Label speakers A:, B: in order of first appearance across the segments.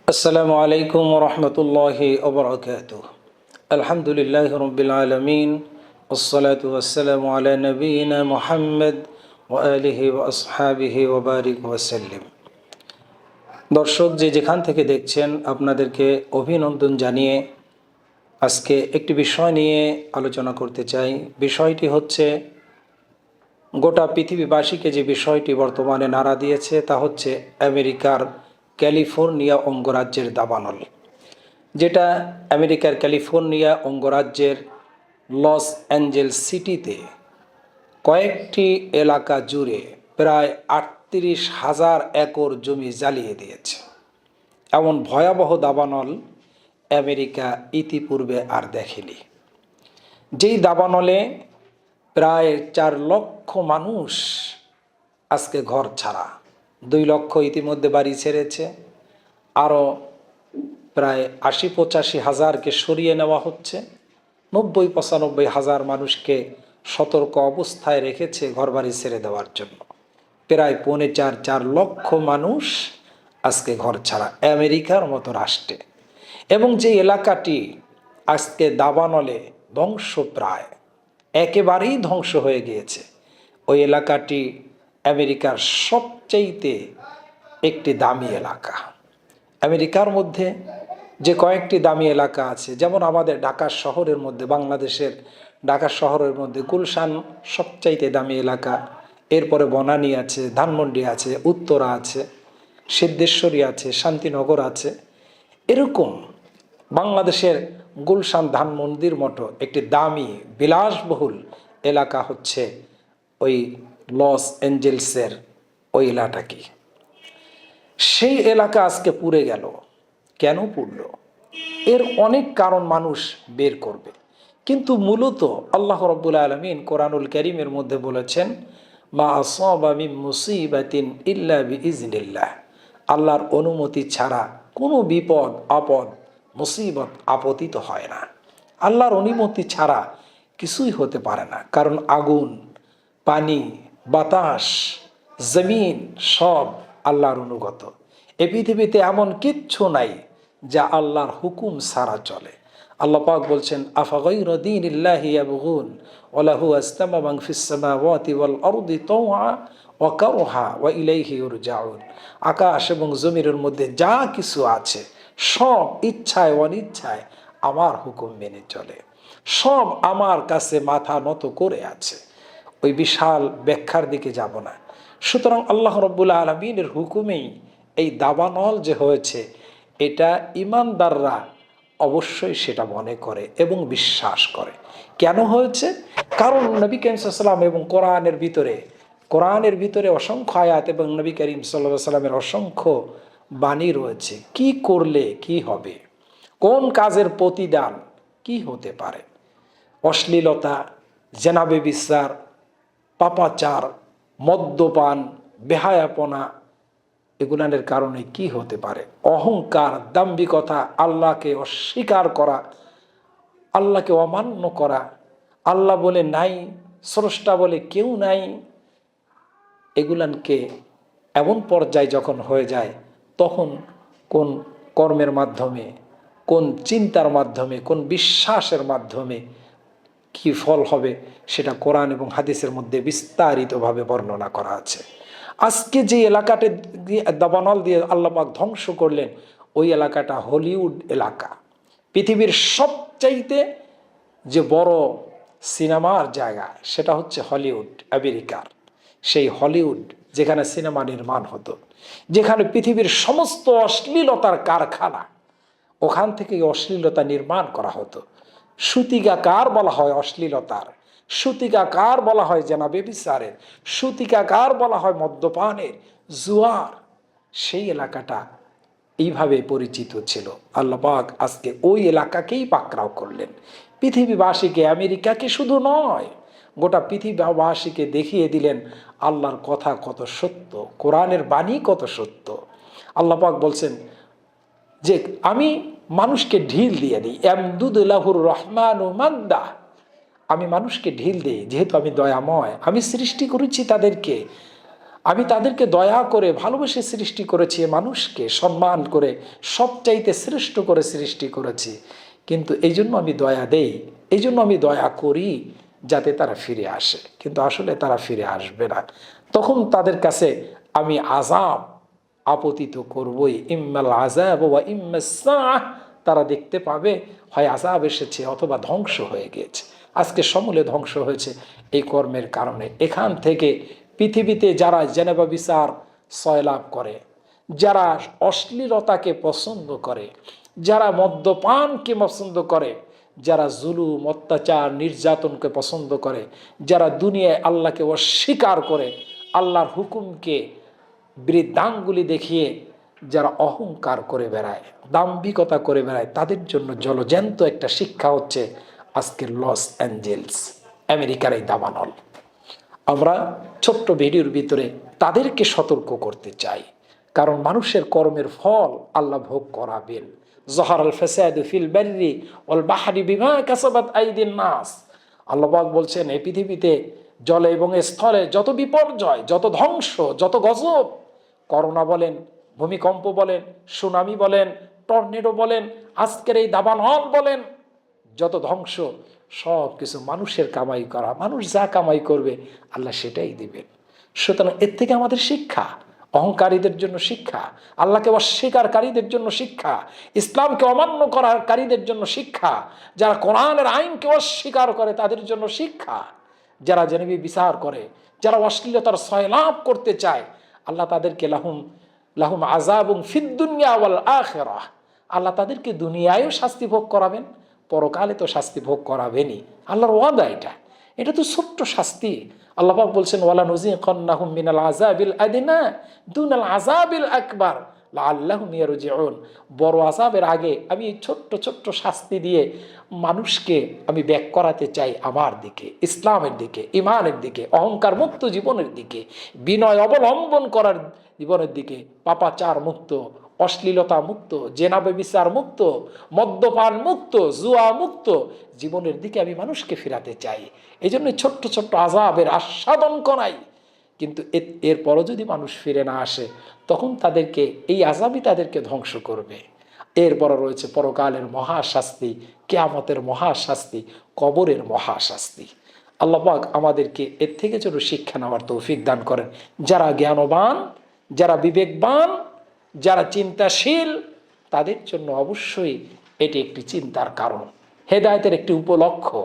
A: আসসালামু আলাইকুম রহমতুল্লাহি ওবরাকাতুহ। আলহামদুলিল্লাহ রব্বিল আলমিন, ওসসালাতু ওয়াসসালামু আলা নবিয়িনা মুহাম্মদ ওয়া আলিহি ওয়া আসহাবিহি ওয়া বারিক ওয়াসাল্লিম। দর্শক, যে যেখান থেকে দেখছেন আপনাদেরকে অভিনন্দন জানিয়ে আজকে একটি বিষয় নিয়ে আলোচনা করতে চাই। বিষয়টি হচ্ছে গোটা পৃথিবীবাসীকে যে বিষয়টি বর্তমানে নাড়া দিয়েছে তা হচ্ছে আমেরিকার ক্যালিফোর্নিয়া অঙ্গরাজ্যের দাবানল, যেটা আমেরিকার ক্যালিফোর্নিয়া অঙ্গরাজ্যের লস অ্যাঞ্জেলস সিটিতে কয়েকটি এলাকা জুড়ে প্রায় ৩৮,০০০ একর জমি জ্বালিয়ে দিয়েছে। এমন ভয়াবহ দাবানল আমেরিকা ইতিপূর্বে আর দেখেনি। যেই দাবানলে প্রায় ৪ লক্ষ মানুষ আজকে ঘর ছাড়া, ২ লক্ষ ইতিমধ্যে বাড়ি ছেড়েছে, আরও প্রায় ৮০-৮৫ হাজারকে সরিয়ে নেওয়া হচ্ছে, ৯০-৯৫ হাজার মানুষকে সতর্ক অবস্থায় রেখেছে ঘরবাড়ি ছেড়ে দেওয়ার জন্য। প্রায় ৪.৫ লক্ষ মানুষ আজকে ঘর ছাড়া আমেরিকার মতো রাষ্ট্রে। এবং যে এলাকাটি আজকে দাবানলে ধ্বংসপ্রায়, একেবারেই ধ্বংস হয়ে গিয়েছে, ওই এলাকাটি আমেরিকার সবচাইতে একটি দামি এলাকা। আমেরিকার মধ্যে যে কয়েকটি দামি এলাকা আছে, যেমন আমাদের ঢাকা শহরের মধ্যে, বাংলাদেশের ঢাকা শহরের মধ্যে গুলশান সবচাইতে দামি এলাকা, এরপরে বনানী আছে, ধানমন্ডি আছে, উত্তরা আছে, সিদ্ধেশ্বরী আছে, শান্তিনগর আছে। এরকম বাংলাদেশের গুলশান ধানমন্ডির মতো একটি দামি বিলাসবহুল এলাকা হচ্ছে ওই লস অ্যাঞ্জেলসের ওই এলাকাটি। সেই এলাকা আজকে পুড়ে গেল। কেন পুড়ল? এর অনেক কারণ মানুষ বের করবে, কিন্তু মূলত আল্লাহ রাব্বুল আলামিন কোরআনুল কারীমের মধ্যে বলেছেন, মা আসাবা মিন মুসিবাতিন ইল্লা বিইজনিল্লাহ। আল্লাহর অনুমতি ছাড়া কোনো বিপদ আপদ মুসিবত আপতিত হয় না। আল্লাহর অনুমতি ছাড়া কিছুই হতে পারে না। কারণ আগুন, পানি, বাতাস, জমিন সব আল্লাহর অনুগত। এ পৃথিবীতে এমন কিচ্ছু নাই যা আল্লাহর হুকুম ছাড়া চলে। আল্লাহ পাক বলছেন, আফা গায়রা দীনিল্লাহি ইয়াবগুন ওয়া লাহু আসলামা মান ফিস সামাওয়াতি ওয়াল আরদি তাওআ ওয়া কারহা ওয়া ইলাইহি ইরজাউন। আকাশ এবং জমিনের মধ্যে যা কিছু আছে সব ইচ্ছায় অনিচ্ছায় আমার হুকুম মেনে চলে, সব আমার কাছে মাথা নত করে আছে। ওই বিশাল ব্যাখ্যার দিকে যাব না। সুতরাং আল্লাহ রাব্বুল আলামিনের হুকুমেই এই দাবানল যে হয়েছে, এটা ঈমানদাররা অবশ্যই সেটা মনে করে এবং বিশ্বাস করে। কেন হয়েছে? কারণ নবী করিম সাল্লাল্লাহু আলাইহি ওয়াসাল্লাম এবং কোরআনের ভিতরে অসংখ্য আয়াত এবং নবী করিম সাল্লাল্লাহু আলাইহি ওয়াসাল্লামের অসংখ্য বাণী রয়েছে কি করলে কি হবে, কোন কাজের প্রতিদান কি হতে পারে। অশ্লীলতা, জেনা ব্যভিচার, পাপাচার, মদ্যপান, বেহায়াপনা, এগুলানের কারণে কি হতে পারে। অহংকার, দাম্ভিকতা, আল্লাহকে অস্বীকার করা, আল্লাহকে অমান্য করা, আল্লাহ বলে নাই, স্রষ্টা বলে কেউ নাই। এগুলানকে এমন পর্যায়ে যখন হয়ে যায়, তখন কোন কর্মের মাধ্যমে, কোন চিন্তার মাধ্যমে, কোন বিশ্বাসের মাধ্যমে কি ফল হবে, সেটা কোরআন এবং হাদিসের মধ্যে বিস্তারিতভাবে বর্ণনা করা আছে। আজকে যে এলাকাতে দাবানল দিয়ে আল্লাহ পাক ধ্বংস করলেন, ওই এলাকাটা হলিউড এলাকা। পৃথিবীর সবচাইতে যে বড় সিনেমার জায়গা সেটা হচ্ছে হলিউড, আমেরিকার সেই হলিউড, যেখানে সিনেমা নির্মাণ হতো, যেখানে পৃথিবীর সমস্ত অশ্লীলতার কারখানা, ওখান থেকে অশ্লীলতা নির্মাণ করা হতো। সূতিকাকার বলা হয় অশ্লীলতার, সূতিকাকার বলা হয় জেনা ব্যভিচারের, সূতিকাকার বলা হয় মদ্যপানের, জুয়ার। সেই এলাকাটা এইভাবে পরিচিত ছিল। আল্লাহ পাক আজকে ওই এলাকাকেই পাকড়াও করলেন। পৃথিবীবাসীকে, আমেরিকাকে শুধু নয়, গোটা পৃথিবীবাসীকে দেখিয়ে দিলেন আল্লাহর কথা কত সত্য, কোরআনের বাণী কত সত্য। আল্লাহ পাক বলছেন যে আমি মানুষকে ঢিল দিয়ে দিই, এমদুদুল্লাহুর রহমানু মাদ্দা। আমি মানুষকে ঢিল দিই, যেহেতু আমি দয়াময়, আমি সৃষ্টি করেছি তাদেরকে।
B: আমি তাদেরকে দয়া করে ভালোবেসে সৃষ্টি করেছি, মানুষকে সম্মান করে সবচাইতে শ্রেষ্ঠ করে সৃষ্টি করেছি, কিন্তু এই জন্য আমি দয়া দেই, এই জন্য আমি দয়া করি যাতে তারা ফিরে আসে। কিন্তু আসলে তারা ফিরে আসবে না। তখন তাদের কাছে আমি আযাব আপতিত করবই। ইম্মাল আযাব ওয়া ইম্মাস সাআহ, তারা দেখতে পাবে হয় আযাব এসেছে অথবা ধ্বংস হয়ে গিয়েছে। আজকে সমূলে ধ্বংস হয়েছে এই কর্মের কারণে। এখান থেকে পৃথিবীতে যারা জেনেভা বিচার সয়লাভ করে, যারা অশ্লীলতাকে পছন্দ করে, যারা মদ্যপানকে পছন্দ করে, যারা জুলুম অত্যাচার নির্যাতনকে পছন্দ করে, যারা দুনিয়ায় আল্লাহকে অস্বীকার করে, আল্লাহর হুকুমকে বৃদ্ধাঙ্গুলি দেখিয়ে যারা অহংকার করে বেড়ায়, দাম্ভিকতা করে বেড়ায়, তাদের জন্য জলজ্যান্ত একটা শিক্ষা হচ্ছে আজকের লস অ্যাঞ্জেলস, আমেরিকার এই দাবানল। আমরা ছোট্ট ভিডিওর ভিতরে তাদেরকে সতর্ক করতে চাই, কারণ মানুষের কর্মের ফল আল্লাহ ভোগ করাবেন। যহারাল ফাসাদু ফিল বাররি ওয়াল বাহরি বিমা কাসাবাত আইদিন নাস। আল্লাহ পাক বলছেন, এই পৃথিবীতে জলে এবং স্থলে যত বিপর্যয়, যত ধ্বংস, যত গজব, করোনা বলেন, ভূমিকম্প বলেন, সুনামি বলেন, টর্নেডো বলেন, আজকের এই দাবানল বলেন, যত ধ্বংস সব কিছু মানুষের কামাই করা। মানুষ যা কামাই করবে আল্লাহ সেটাই দিবেন। সুতরাং এর থেকে আমাদের শিক্ষা, অহংকারীদের জন্য শিক্ষা, আল্লাহকে অস্বীকারীদের জন্য শিক্ষা, ইসলামকে অমান্য করারকারীদের জন্য শিক্ষা, যারা কোরআনের আইনকে অস্বীকার করে তাদের জন্য শিক্ষা, যারা জেনেভি বিচার করে, যারা অশ্লীলতার সয়লাভ করতে চায়, আল্লাহ তাদেরকে লাহুম আযাবুন ফিদ দুনিয়া ওয়াল আখিরাহ, আল্লাহ তাদেরকে দুনিয়ায়ও শাস্তি ভোগ করাবেন, পরকালে তো শাস্তি ভোগ করাবেনই। আল্লাহর ওয়াদা এটা, এটা তো ছোট্ট শাস্তি। আল্লাহ পাক বলছেন, ওয়ালা নুযিকান্নাহুম মিনাল আযাবিল আদনা দুনাল আযাবিল আকবার লাআল্লাহুম ইয়ারজিউন। বড় আযাবের আগে আমি এই ছোট্ট ছোট্ট শাস্তি দিয়ে মানুষকে আমি ব্যাক করাতে চাই আমার দিকে, ইসলামের দিকে, ইমানের দিকে, অহংকার মুক্ত জীবনের দিকে, বিনয় অবলম্বন করার জীবনের দিকে, পাপাচার মুক্ত, অশ্লীলতা মুক্ত, জেনা ব্যভিচার মুক্ত, মদ্যপান মুক্ত, জুয়া মুক্ত জীবনের দিকে আমি মানুষকে ফেরাতে চাই। এই জন্য ছোট্ট ছোট্ট আযাবের আস্বাদন করাই। কিন্তু এরপরও যদি মানুষ ফিরে না আসে, তখন তাদেরকে এই আযাবই তাদেরকে ধ্বংস করবে। এরপর রয়েছে পরকালের মহাশাস্তি, কিয়ামতের মহাশাস্তি, কবরের মহাশাস্তি। আল্লাহ পাক আমাদেরকে এর থেকে যেন শিক্ষা নেওয়ার তৌফিক দান করেন। যারা জ্ঞানবান, যারা বিবেকবান, যারা চিন্তাশীল, তাদের জন্য অবশ্যই এটি একটি চিন্তার কারণ, হেদায়েতের একটি উপলক্ষ্য,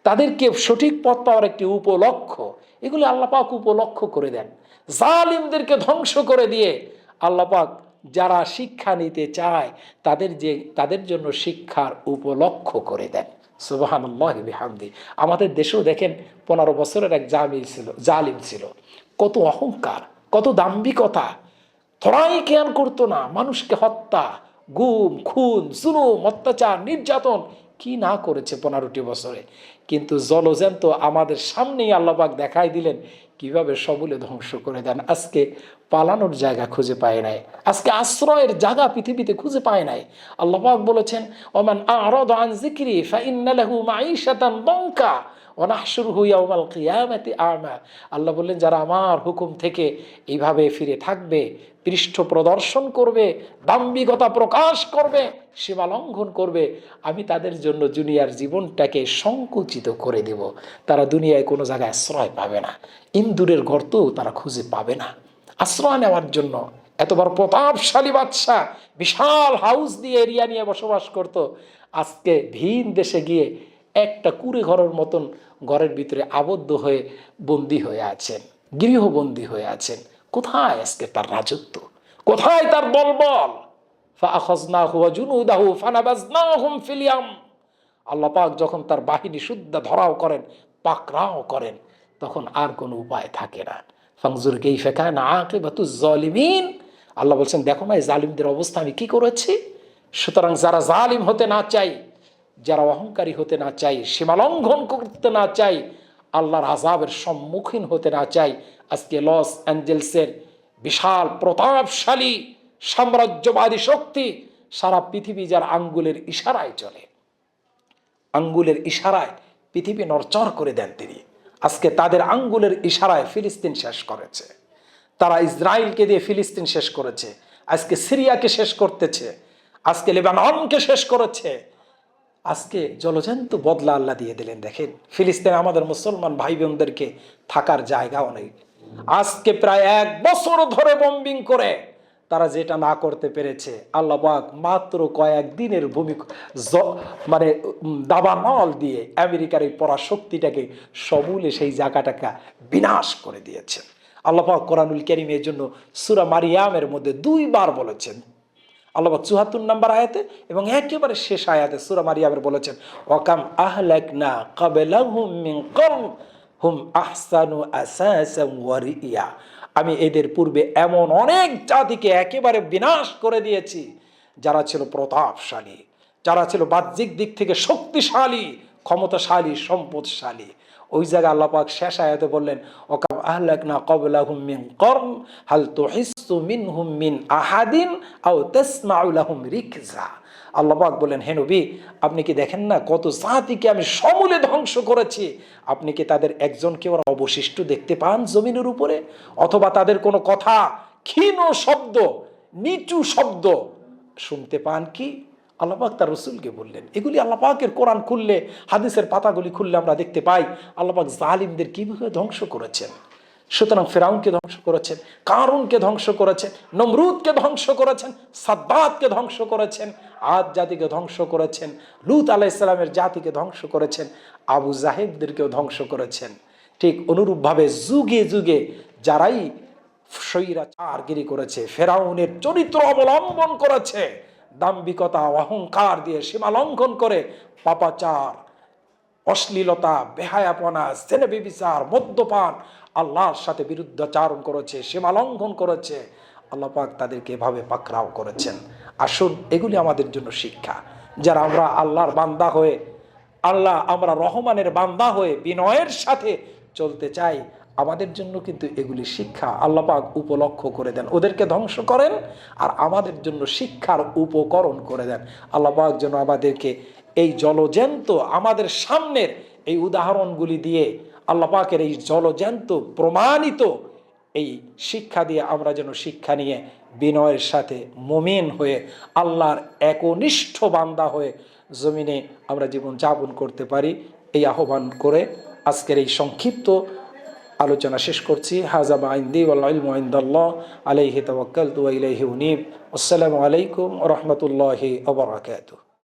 B: তাদেরকে সঠিক পথ পাওয়ার একটি উপলক্ষ্য। এগুলি আল্লাহ পাক উপলক্ষ্য করে দেন। জালিমদেরকে ধ্বংস করে দিয়ে আল্লাহ পাক যারা শিক্ষা নিতে চায় তাদের জন্য শিক্ষার উপলক্ষ্য করে দেন। সুবহানাল্লাহি বিহামদি। আমাদের দেশেও দেখেন 15 বছরের এক জালিম ছিল, কত অহংকার, কত দাম্ভিকতা, থরাই জ্ঞান করতো না, মানুষকে হত্যা, গুম, খুন, জুলুম, অত্যাচার, নির্যাতন কি না করেছে 15টি বছরে। কিন্তু জলজ্যান্ত আমাদের সামনেই আল্লাহ পাক দেখাই দিলেন কিভাবে সবলে ধ্বংস করে দেন। আজকে পালানোর জায়গা খুঁজে পায় নাই, আজকে আশ্রয়ের জায়গা পৃথিবীতে খুঁজে পায় নাই। আল্লাহ পাক বলেছেন, ওমান আ'রাদা আন যিকরি ফাইন্না লাহু মাঈশাতান দানকা ওয়া নাহশুরুহু ইয়াওমাল কিয়ামাতি আ'মা। আল্লাহ বললেন, যারা আমার হুকুম থেকে এইভাবে ফিরে থাকবে, পৃষ্ঠ প্রদর্শন করবে, দাম্ভিকতা প্রকাশ করবে, সীমা লঙ্ঘন করবে, আমি তাদের জন্য দুনিয়ার জীবনটাকে সংকুচিত করে দেব। তারা দুনিয়ায় কোনো জায়গায় আশ্রয় পাবে না, ইন্দুরের গর্তও তারা খুঁজে পাবে না আশ্রয় নেওয়ার জন্য। এতবার প্রতাপশালী বাদশা বিশাল হাউস দিয়ে, এরিয়া নিয়ে বসবাস করত, আজকে ভিন দেশে গিয়ে একটা কুড়ে ঘরের মতন ঘরের ভিতরে আবদ্ধ হয়ে বন্দী হয়ে আছেন, গৃহবন্দী হয়ে আছেন। কোথায় আজকে তার রাজত্ব, কোথায় তার বলবল? ফাআখাযনাহু ওয়া জুনুদাহু ফানাবাযনাহুম ফিল ইয়াম। আল্লাহ পাক যখন তার বাহিনী শুদ্ধ ধরাও করেন, পাকড়াও করেন, তখন আর কোনো উপায় থাকে না। ফানজুর কাইফা কানা আকিবাতুজ জালিমিন। আল্লাহ বলছেন, দেখো না এই জালিমদের অবস্থা আমি কি করেছি। সুতরাং যারা জালিম হতে না চাই, যারা অহংকারী হতে না চাই, সীমা লঙ্ঘন করতে না চাই, আল্লাহর আযাবের সম্মুখীন হতে না চাই, আজকে লস অ্যাঞ্জেলসের বিশাল প্রতাপশালী সাম্রাজ্যবাদী শক্তি সারা পৃথিবী যার আঙ্গুলের ইশারায় চলে, আঙ্গুলের ইশারায় পৃথিবী নড়চড় করে দেন তিনি। আজকে তাদের আঙ্গুলের ইশারায় ফিলিস্তিন শেষ করেছে, তারা ইসরায়েলকে দিয়ে ফিলিস্তিন শেষ করেছে, আজকে সিরিয়াকে শেষ করতেছে, আজকে লেবাননকে শেষ করেছে। আজকে জলজন্ত বদলা আল্লাহ দিয়ে দিলেন। দেখেন ফিলিস্তিনে আমাদের মুসলমান ভাই বোনদেরকে থাকার জায়গাও নেই। আজকে প্রায় 1 বছর ধরে বম্বিং করে তারা যেটা না করতে পেরেছে, আল্লাহ পাক মাত্র কয়েকদিনের মানে দাবানল দিয়ে আমেরিকার এই পরাশক্তিটাকে সমূলে সেই জায়গাটাকে বিনাশ করে দিয়েছেন। আল্লাহ পাক কোরআনুল কারীমের জন্য সূরা মারিয়ামের মধ্যে 2 বার বলেছেন। আল্লাহ 74 নম্বর আয়াতে এবং একেবারে শেষ আয়াতে সূরা মারিয়ামের বলেছেন, ওয়াকাম আহলাকনা ক্বাবলাহুম মিন কওম হুম আহসানু আসাসান ওয়া রিয়া। আমি এদের পূর্বে এমন অনেক জাতিকে একেবারে বিনাশ করে দিয়েছি যারা ছিল প্রতাপশালী, যারা ছিল বাহ্যিক দিক থেকে শক্তিশালী, ক্ষমতাশালী, সম্পদশালী। ওই জায়গায় আল্লাহ পাক শেষ আয়াতে বললেন, ওয়াকাম আহলাকনা ক্বাবলাহুম মিন কওম হাল তুহিসসু মিনহুম মিন আহাদিন আও তাসমাউ লাহুম রিকজা। আল্লাহ পাক বলেন, হে নবী আপনি কি দেখেন না কত জাতিকে আমি সমূলে ধ্বংস করেছি, আপনি কি তাদের একজনকে ওরা অবশিষ্ট দেখতে পান জমিনের উপরে? অথবা তাদের কোনো কথা, ক্ষীণ শব্দ, নিচু শব্দ শুনতে পান কি? আল্লাহ পাক তার রসুলকে বললেন। এগুলি আল্লাহ পাকের কোরআন খুললে, হাদিসের পাতাগুলি খুললে আমরা দেখতে পাই আল্লাহ পাক জালিমদের কিভাবে ধ্বংস করেছেন। সুতরাং ফেরাউনকে ধ্বংস করেছেন, কারুনকে ধ্বংস করেছেন, নমরুদকে ধ্বংস করেছেন, সাদ্দাতকে ধ্বংস করেছেন, আদ জাতিকে ধ্বংস করেছেন, লূত আলাইহিস সালামের জাতিকে ধ্বংস করেছেন, আবু জাহেবদেরকেও ধ্বংস করেছেন। ঠিক অনুরূপভাবে যুগে যুগে যারাই স্বৈরাচারগিরি করেছে, ফেরাউনের চরিত্র অবলম্বন করেছে, দাম্ভিকতা অহংকার দিয়ে সীমা লঙ্ঘন করে পাপাচার, অশ্লীলতা, বেহায়াপনা, জেনা ব্যভিচার, মদ্যপান, আল্লাহর সাথে বিরুদ্ধাচারণ করেছে, সীমা লঙ্ঘন করেছে, আল্লাহ পাক তাদেরকে এভাবে পাকড়াও করেছেন। আসুন এগুলি আমাদের জন্য শিক্ষা। যারা আমরা আল্লাহর বান্দা হয়ে, আমরা রহমানের বান্দা হয়ে বিনয়ের সাথে চলতে চাই, আমাদের জন্য কিন্তু এগুলি শিক্ষা আল্লাহ পাক উপলক্ষ করে দেন। ওদেরকে ধ্বংস করেন আর আমাদের জন্য শিক্ষার উপকরণ করে দেন। আল্লাহ পাক যেন আমাদেরকে এই জলজ্যান্ত আমাদের সামনের এই উদাহরণগুলি দিয়ে, আল্লাহ পাকের এই জলজ্যান্ত প্রমাণিত এই শিক্ষা দিয়ে আমরা যেন শিক্ষা নিয়ে বিনয়ের সাথে মুমিন হয়ে আল্লাহর একনিষ্ঠ বান্দা হয়ে জমিনে আমরা জীবন যাপন করতে পারি, এই আহ্বান করে আজকের এই সংক্ষিপ্ত আলোচনা শেষ করছি। হাযা মা ইনদি ওয়াল ইলমু ইনদাল্লাহ আলাইহি তাওয়াক্কালতু ওয়া ইলাইহি উনীব। আসসালামু আলাইকুম ওয়া রাহমাতুল্লাহি ওয়া বারাকাতুহু।